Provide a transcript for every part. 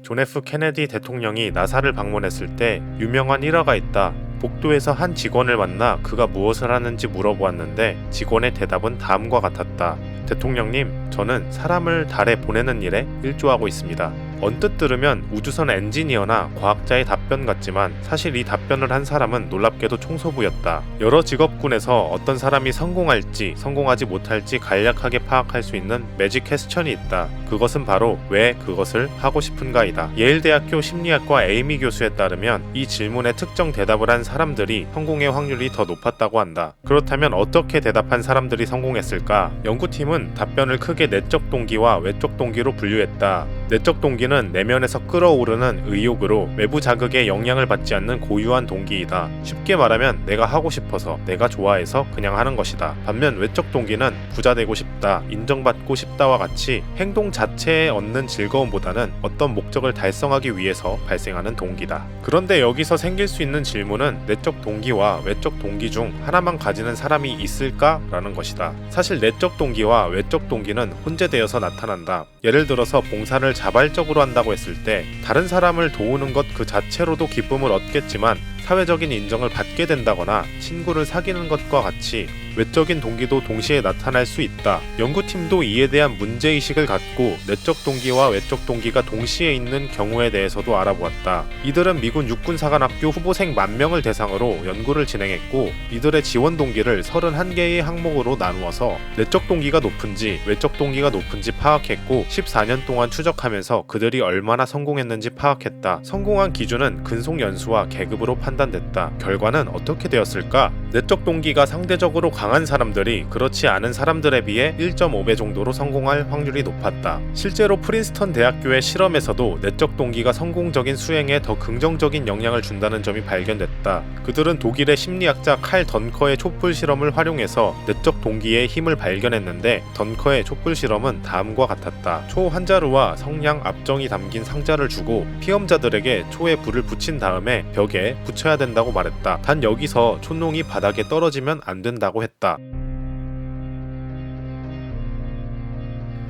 존 F 케네디 대통령이 나사를 방문했을 때 유명한 일화가 있다. 복도에서 한 직원을 만나 그가 무엇을 하는지 물어보았는데 직원의 대답은 다음과 같았다. 대통령님, 저는 사람을 달에 보내는 일에 일조하고 있습니다. 언뜻 들으면 우주선 엔지니어나 과학자의 답변 같지만 사실 이 답변을 한 사람은 놀랍게도 총소부였다. 여러 직업군에서 어떤 사람이 성공할지 성공하지 못할지 간략하게 파악할 수 있는 매직 퀘스천이 있다. 그것은 바로 왜 그것을 하고 싶은가이다. 예일대학교 심리학과 에이미 교수에 따르면 이 질문에 특정 대답을 한 사람들이 성공의 확률이 더 높았다고 한다. 그렇다면 어떻게 대답한 사람들이 성공했을까? 연구팀은 답변을 크게 내적 동기와 외적 동기로 분류했다. 내적 동기는 내면에서 끌어오르는 의욕으로 외부 자극에 영향을 받지 않는 고유한 동기이다. 쉽게 말하면 내가 하고 싶어서, 내가 좋아해서 그냥 하는 것이다. 반면 외적 동기는 부자 되고 싶다, 인정받고 싶다와 같이 행동 자체에 얻는 즐거움보다는 어떤 목적을 달성하기 위해서 발생하는 동기다. 그런데 여기서 생길 수 있는 질문은 내적 동기와 외적 동기 중 하나만 가지는 사람이 있을까라는 것이다. 사실 내적 동기와 외적 동기는 혼재되어서 나타난다. 예를 들어서 봉사를 자발적으로 한다고 했을 때 다른 사람을 도우는 것 그 자체로도 기쁨을 얻겠지만 사회적인 인정을 받게 된다거나 친구를 사귀는 것과 같이 외적인 동기도 동시에 나타날 수 있다. 연구팀도 이에 대한 문제의식을 갖고 내적 동기와 외적 동기가 동시에 있는 경우에 대해서도 알아보았다. 이들은 미군 육군사관학교 후보생 10,000명을 대상으로 연구를 진행했고 이들의 지원 동기를 31개의 항목으로 나누어서 내적 동기가 높은지 외적 동기가 높은지 파악했고 14년 동안 추적하면서 그들이 얼마나 성공했는지 파악했다. 성공한 기준은 근속 연수와 계급으로 판단됐다. 결과는 어떻게 되었을까? 내적 동기가 상대적으로 강한 사람들이 그렇지 않은 사람들에 비해 1.5배 정도로 성공할 확률이 높았다. 실제로 프린스턴 대학교의 실험에서도 내적 동기가 성공적인 수행에 더 긍정적인 영향을 준다는 점이 발견됐다. 그들은 독일의 심리학자 칼 던커의 촛불 실험을 활용해서 내적 동기의 힘을 발견했는데 던커의 촛불 실험은 다음과 같았다. 초 한자루와 성냥 압정이 담긴 상자를 주고 피험자들에게 초에 불을 붙인 다음에 벽에 붙여야 된다고 말했다. 단 여기서 촛농이 바닥에 떨어지면 안 된다고 했다.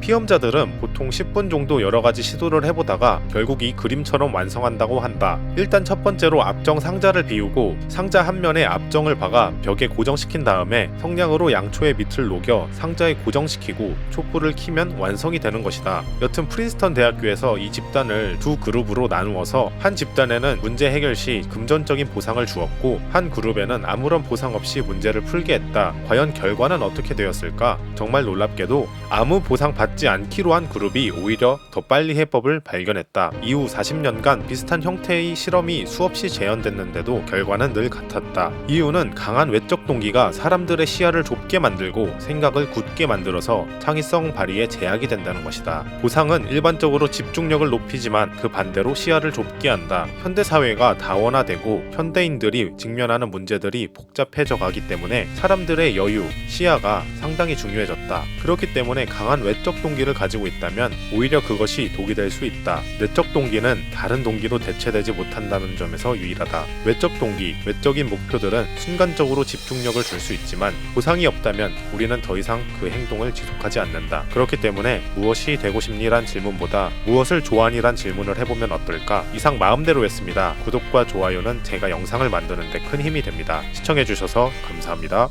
피험자들은 보통 10분 정도 여러가지 시도를 해보다가 결국 이 그림처럼 완성한다고 한다. 일단 첫 번째로 압정 상자를 비우고 상자 한 면에 압정을 박아 벽에 고정시킨 다음에 성냥으로 양초의 밑을 녹여 상자에 고정시키고 촛불을 켜면 완성이 되는 것이다. 여튼 프린스턴 대학교에서 이 집단을 두 그룹으로 나누어서 한 집단에는 문제 해결 시 금전적인 보상을 주었고 한 그룹에는 아무런 보상 없이 문제를 풀게 했다. 과연 결과는 어떻게 되었을까? 정말 놀랍게도 아무 보상 받지 않기로 한 그룹이 오히려 더 빨리 해법을 발견했다. 이후 40년간 비슷한 형태의 실험이 수없이 재현됐는데도 결과는 늘 같았다. 이유는 강한 외적 동기가 사람들의 시야를 좁게 만들고 생각을 굳게 만들어서 창의성 발휘에 제약이 된다는 것이다. 보상은 일반적으로 집중력을 높이지만 그 반대로 시야를 좁게 한다. 현대사회가 다원화되고 현대인들이 직면하는 문제들이 복잡해져 가기 때문에 사람들의 여유, 시야가 상당히 중요해졌다. 그렇기 때문에 강한 외적 동기를 가지고 있다면 오히려 그것이 독이 될 수 있다. 내적 동기는 다른 동기로 대체되지 못한다는 점에서 유일하다. 외적 동기, 외적인 목표들은 순간적으로 집중력을 줄 수 있지만 보상이 없다면 우리는 더 이상 그 행동을 지속하지 않는다. 그렇기 때문에 무엇이 되고 싶니란 질문보다 무엇을 좋아하니란 질문을 해보면 어떨까? 이상 마음대로였습니다. 구독과 좋아요는 제가 영상을 만드는 데 큰 힘이 됩니다. 시청해주셔서 감사합니다.